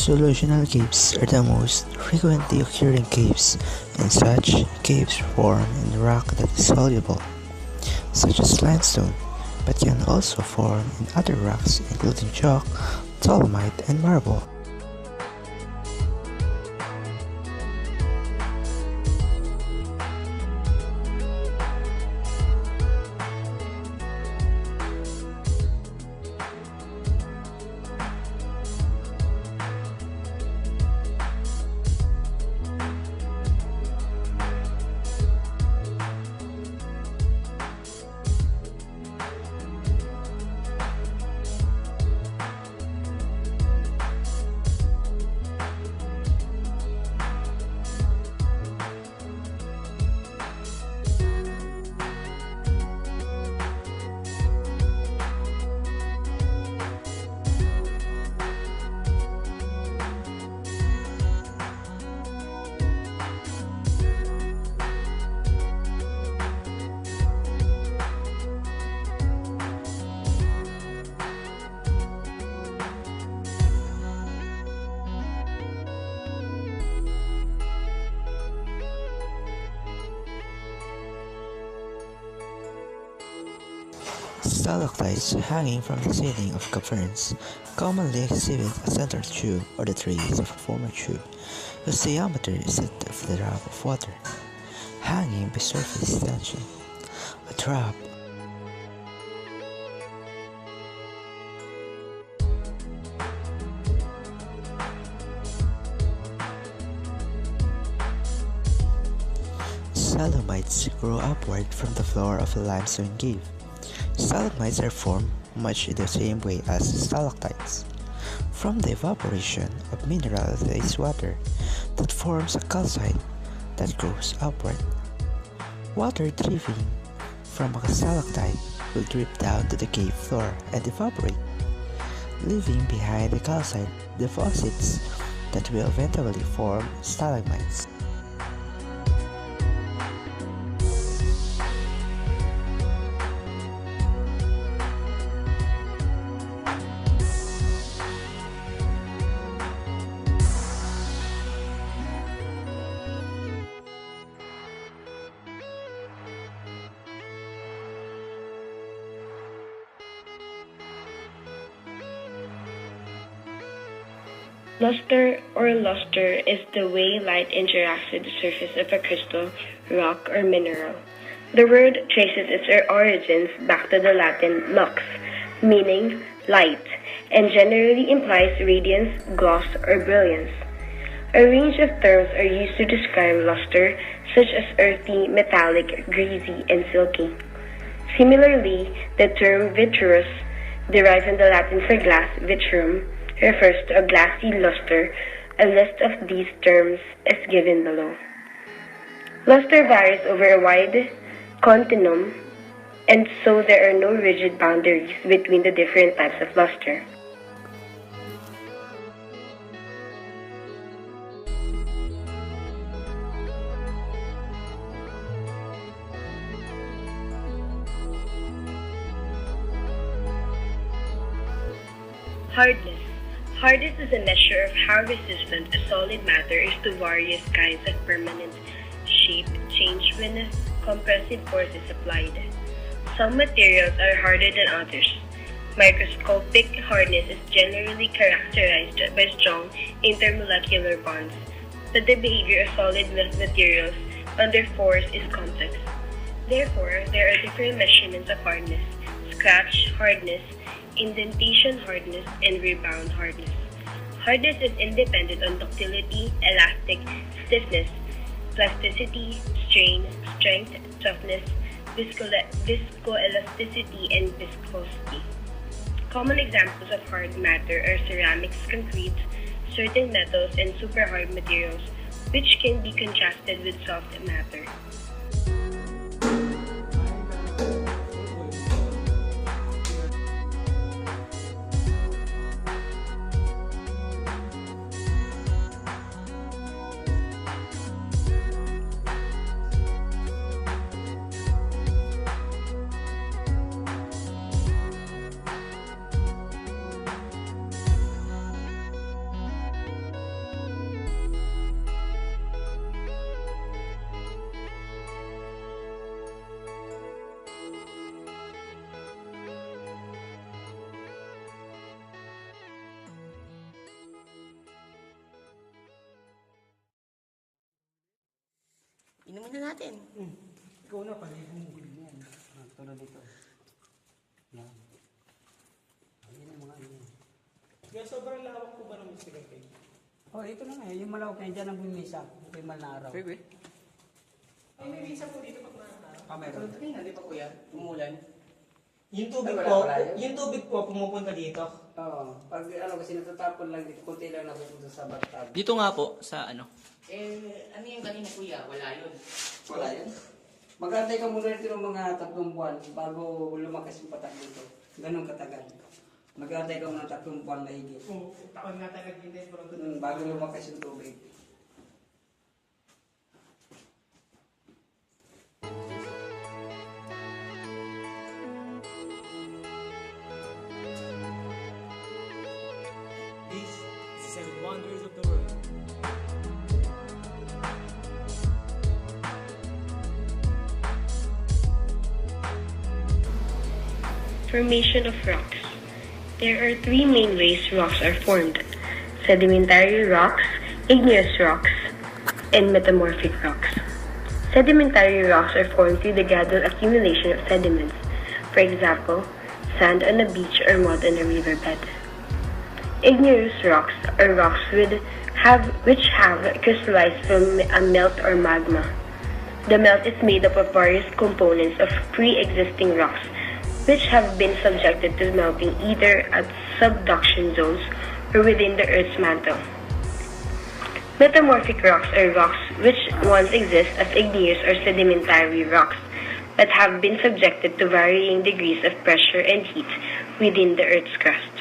Solutional caves are the most frequently occurring caves, and such caves form in rock that is soluble, such as limestone, but can also form in other rocks including chalk, dolomite, and marble. Stalactites hanging from the ceiling of caverns commonly exhibit a central tube or the trace of a former tube, whose diameter is that of the drop of water, hanging by surface tension. A drop Stalagmites grow upward from the floor of a limestone cave. Stalagmites are formed much in the same way as stalactites, from the evaporation of mineralized water that forms a calcite that grows upward. Water dripping from a stalactite will drip down to the cave floor and evaporate, leaving behind the calcite deposits that will eventually form stalagmites. Luster or luster is the way light interacts with the surface of a crystal, rock, or mineral. The word traces its origins back to the Latin lux, meaning light, and generally implies radiance, gloss, or brilliance. A range of terms are used to describe luster, such as earthy, metallic, greasy, and silky. Similarly, the term vitreous, derived from the Latin for glass, vitrum, refers to a glassy luster. A list of these terms is given below. Luster varies over a wide continuum, and so there are no rigid boundaries between the different types of luster. Hardness. Hardness is a measure of how resistant a solid matter is to various kinds of permanent shape change when compressive force is applied. Some materials are harder than others. Microscopic hardness is generally characterized by strong intermolecular bonds, but the behavior of solid materials under force is complex. Therefore, there are different measurements of hardness: scratch hardness, indentation hardness, and rebound hardness. Hardness is independent on ductility, elastic stiffness, plasticity, strain, strength, toughness, viscoelasticity, and viscosity. Common examples of hard matter are ceramics, concrete, certain metals, and superhard materials, which can be contrasted with soft matter. Inumin na natin. Ikaw na, palihan mo. Yan. Tulad dito. Yan. Ayan ang mga ano. Kaya sobrang lawak po ba ng Mr. Cafe? Oh, ito na nga. Yung malawak na dyan ang bumisa. Ito yung na araw. Pwede. Ay, may visa po dito pag nakakaraw. Meron. Tingnan, di ba kuya? Umulan. Yung tubig Ay, wala po, pala yun? yung tubig po pumupunta dito. Oo. Pag ano kasi natatapon lang dito, kunti lang napupunta sa bathtub. Dito nga po, sa ano? Ano yung kanina kuya? Wala yun. Wala yan. Mag-antay ka muna dito ng mga 3 buwan bago lumakas yung patak dito. Ganun katagal. Mag-antay ka muna 3 buwan mahigit. Kung taon nga tayo naghintay po Bago lumakas yung tubig. These the 7 wonders of the world. Formation of rocks. There are three main ways rocks are formed: sedimentary rocks, igneous rocks, and metamorphic rocks. Sedimentary rocks are formed through the gradual accumulation of sediments, for example, sand on a beach or mud on a riverbed. Igneous rocks are rocks which have crystallized from a melt or magma. The melt is made up of various components of pre-existing rocks which have been subjected to melting either at subduction zones or within the Earth's mantle. Metamorphic rocks are rocks which once exist as igneous or sedimentary rocks but have been subjected to varying degrees of pressure and heat within the Earth's crust.